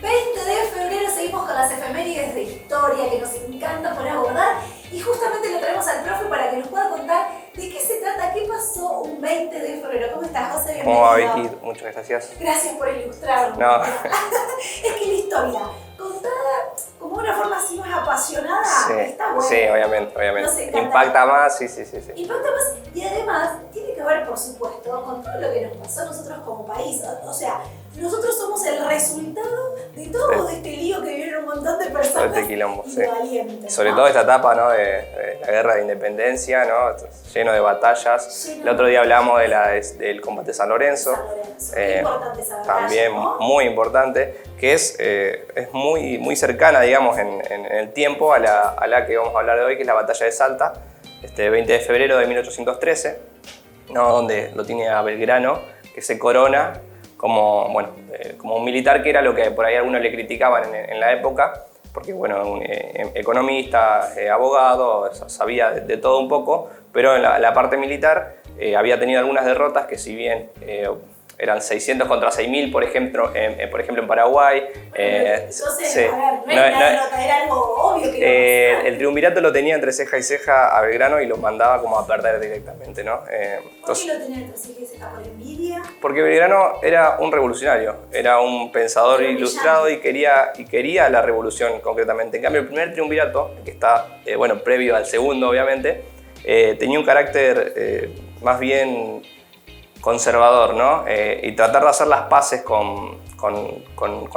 20 de febrero seguimos con las efemérides de historia que nos encanta poner a abordar y justamente lo traemos al profe para que nos pueda contar de qué se trata, qué pasó un 20 de febrero. ¿Cómo estás, José? Bienvenido. ¿Cómo va, Vicky? Muchas gracias. Gracias por ilustrarnos. No. Es que la historia, contada como una forma así más apasionada, Sí, está buena. sí, obviamente. Nos encanta. Impacta más, sí. Impacta más y además tiene que ver, por supuesto, con todo lo que nos pasó a nosotros como país. O sea, nosotros somos el resultado de todo este lío que vivieron un montón de personas Todo este quilombo, y sí. de valientes. Sobre ¿no? todo esta etapa, ¿no? de la guerra de independencia, ¿no? Lleno de batallas. Lleno El otro día hablamos del combate de San Lorenzo. San Lorenzo. Qué importante esa batalla, También ¿no? muy importante, que es muy cercana, digamos, en el tiempo a la que vamos a hablar de hoy, que es la batalla de Salta, este 20 de febrero de 1813, ¿no? Donde lo tiene a Belgrano, que se corona como, bueno, como un militar, que era lo que por ahí algunos le criticaban en la época, porque bueno, un economista, abogado, sabía de todo un poco, pero en la parte militar había tenido algunas derrotas que, si bien eran 600 contra 6.000, por ejemplo en Paraguay. Entonces, Sí. a ver, no es una derrota, era algo obvio que iba a pasar. El triunvirato lo tenía entre ceja y ceja a Belgrano y lo mandaba como a perder directamente, ¿no? ¿Por qué Entonces, lo tenía entre sí que se está por envidia? porque Belgrano era un revolucionario, era un pensador Era ilustrado y quería la revolución concretamente. En cambio, el primer triunvirato, que está previo al segundo obviamente, tenía un carácter más bien conservador, ¿no? Y tratar de hacer las paces con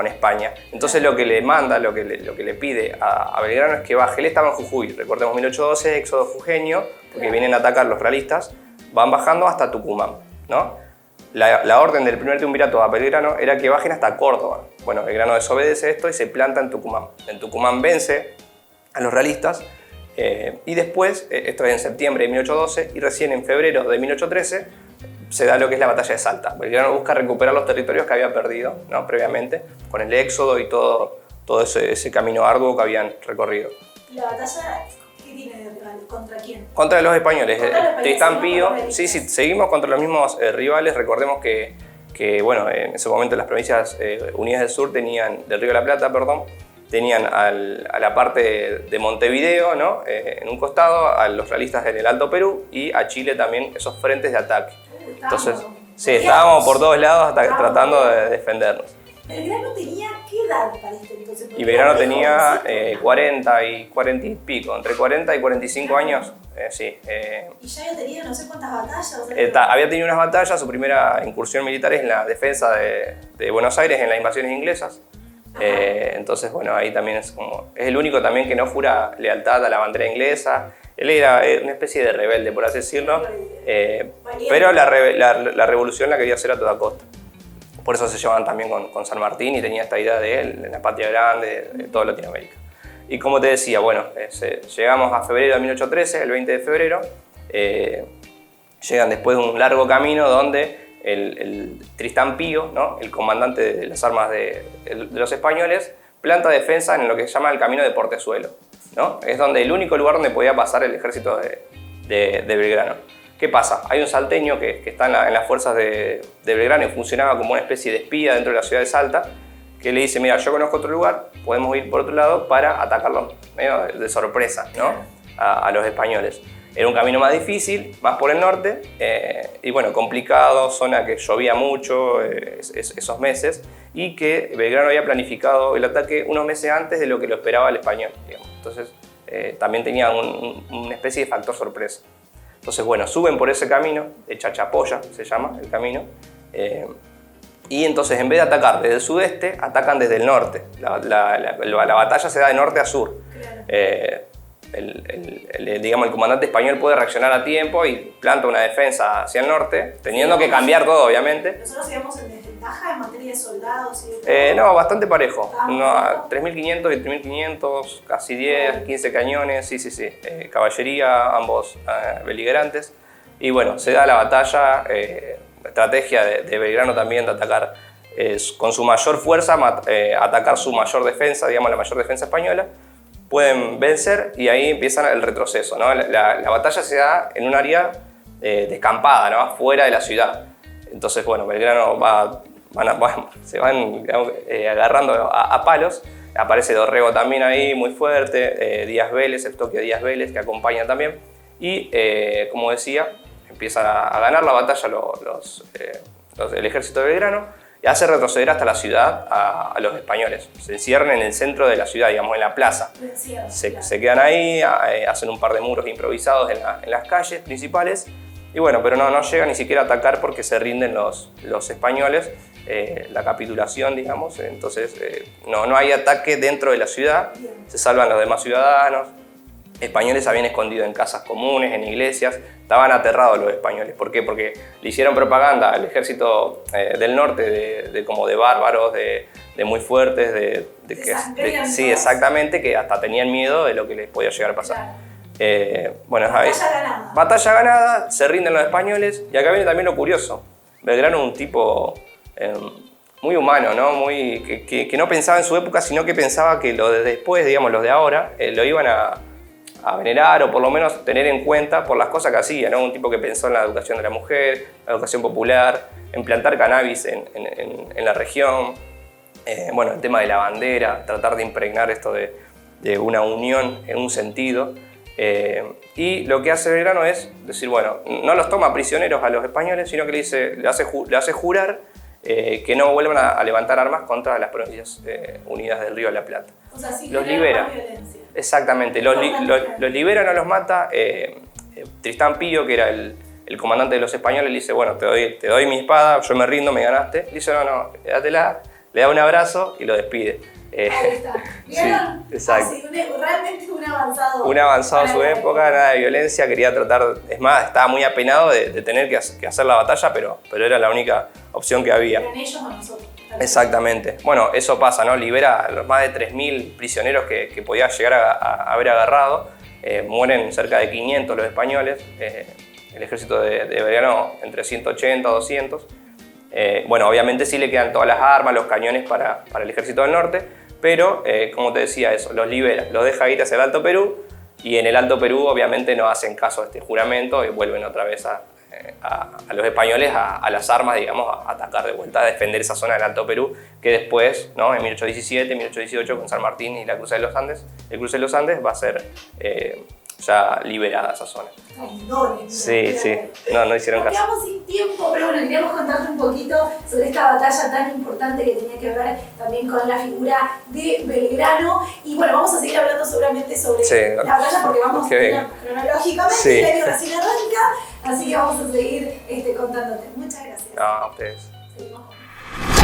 España. Entonces lo que le manda, lo que le pide a Belgrano es que baje. Él estaba en Jujuy, recordemos 1812, éxodo jujeño, porque vienen a atacar los realistas, van bajando hasta Tucumán, ¿no? La orden del primer triunvirato a Belgrano era que bajen hasta Córdoba. Bueno, Belgrano desobedece esto y se planta en Tucumán. En Tucumán vence a los realistas y después, esto es en septiembre de 1812, y recién en febrero de 1813, se da lo que es la batalla de Salta. Belgrano busca recuperar los territorios que había perdido, ¿no? Previamente, con el éxodo y todo ese camino arduo que habían recorrido. ¿La batalla qué tiene de rival? ¿Contra quién? Contra los españoles. Contra los españoles, Tristán Pío. ¿no? Sí, seguimos contra los mismos rivales. Recordemos que bueno, en ese momento las provincias unidas del sur del Río de la Plata, perdón, tenían a la parte de Montevideo, ¿no? En un costado, a los realistas en el Alto Perú, y a Chile también esos frentes de ataque. Entonces, sí, estábamos por todos lados tratando de defendernos. ¿Belgrano tenía qué edad para esto entonces? Y Belgrano tenía 40 y pico, entre 40 y 45 años, sí. Y ya había tenido no sé cuántas batallas. O sea, Había tenido unas batallas, su primera incursión militar es en la defensa de Buenos Aires, en las invasiones inglesas. Entonces, bueno, ahí también es el único también que no jura lealtad a la bandera inglesa. Él era una especie de rebelde, por así decirlo, pero la revolución la quería hacer a toda costa. Por eso se llevaban también con San Martín y tenía esta idea de él, de la patria grande, de toda Latinoamérica. Y como te decía, bueno, llegamos a febrero de 1813, el 20 de febrero, llegan después de un largo camino donde el Tristán Pío, ¿no? El comandante de las armas de los españoles, planta defensa en lo que se llama el camino de Portezuelo, ¿no? Es donde el único lugar donde podía pasar el ejército de Belgrano. ¿Qué pasa? Hay un salteño que está en las fuerzas de Belgrano y funcionaba como una especie de espía dentro de la ciudad de Salta, que le dice, mira, yo conozco otro lugar, podemos ir por otro lado para atacarlo medio de sorpresa, ¿no? a los españoles. Era un camino más difícil, más por el norte, y bueno, complicado, zona que llovía mucho esos meses, y que Belgrano había planificado el ataque unos meses antes de lo que lo esperaba el español, digamos. Entonces también tenía una especie de factor sorpresa. Entonces, bueno, suben por ese camino, de Chachapoya se llama el camino, y entonces en vez de atacar desde el sudeste, atacan desde el norte. La batalla se da de norte a sur. claro. Digamos, el comandante español puede reaccionar a tiempo y planta una defensa hacia el norte, teniendo que cambiar todo, obviamente. Nosotros íbamos en desventaja en materia de soldados y de No, bastante parejo. Ah, 3.500 y 3.500, casi 10, 15 cañones, sí. Caballería, ambos beligerantes. Y bueno, se da la batalla, estrategia de Belgrano también de atacar con su mayor fuerza, atacar su mayor defensa, digamos la mayor defensa española. Pueden vencer y ahí empieza el retroceso, ¿no? La batalla se da en un área descampada, ¿no? Fuera de la ciudad. Entonces, bueno, Belgrano va se van digamos, agarrando a palos. Aparece Dorrego también ahí, muy fuerte, Díaz Vélez, Eustoquio Díaz Vélez, que acompaña también. Y, como decía, empiezan a ganar la batalla el ejército de Belgrano y hace retroceder hasta la ciudad a los españoles. Se encierran en el centro de la ciudad, digamos, en la plaza. Se quedan ahí, hacen un par de muros improvisados en las calles principales. Y bueno, pero no llegan ni siquiera a atacar porque se rinden los españoles. La capitulación, digamos, entonces no hay ataque dentro de la ciudad, se salvan los demás ciudadanos. Españoles habían escondido en casas comunes, en iglesias, estaban aterrados los españoles. ¿Por qué? Porque le hicieron propaganda al ejército del norte como de bárbaros, de muy fuertes, sí, exactamente, que hasta tenían miedo de lo que les podía llegar a pasar. Bueno, batalla ganada, se rinden los españoles y acá viene también lo curioso. Belgrano es un tipo muy humano, ¿no? Que no pensaba en su época, sino que pensaba que los de después, digamos, los de ahora, lo iban a venerar o por lo menos tener en cuenta por las cosas que hacía, ¿no? Un tipo que pensó en la educación de la mujer, la educación popular, en plantar cannabis en la región, bueno, el tema de la bandera, tratar de impregnar esto de una unión en un sentido. Y lo que hace Belgrano es decir, bueno, no los toma prisioneros a los españoles, sino que le hace jurar que no vuelvan a levantar armas contra las provincias unidas del Río de la Plata. O sea, sí, los libera. Exactamente, los libera, no los mata. Tristán Pío, que era el comandante de los españoles, le dice, bueno, te doy mi espada, yo me rindo, me ganaste. Le dice, no, dátela, le da un abrazo y lo despide. Ahí está. ¿Vieron? Sí, exacto. Realmente un avanzado. Un avanzado en su época, nada de violencia, quería tratar, es más, estaba muy apenado de tener que hacer la batalla, pero era la única opción que había. Eran ellos o nosotros. Exactamente. Bueno, eso pasa, ¿no? Libera a los más de 3.000 prisioneros que podía llegar a haber agarrado. Mueren cerca de 500 los españoles. El ejército de Belgrano entre 180 o 200. Bueno, obviamente sí le quedan todas las armas, los cañones para el ejército del norte, pero como te decía eso, los libera, los deja ir hacia el Alto Perú y en el Alto Perú obviamente no hacen caso a este juramento y vuelven otra vez a los españoles a las armas, digamos, a atacar de vuelta, a defender esa zona del Alto Perú que después, ¿no? En 1817, 1818 con San Martín y la cruce de los Andes, el cruce de los Andes va a ser ya liberada esa zona. Traidores. Sí, no hicieron caso. Nos quedamos sin tiempo, pero bueno, queríamos contarte un poquito sobre esta batalla tan importante que tenía que ver también con la figura de Belgrano. Y bueno, vamos a seguir hablando seguramente sobre la batalla porque vamos cronológicamente, la guerra recién arranca, así que vamos a seguir contándote. Muchas gracias. No, a ustedes. Seguimos.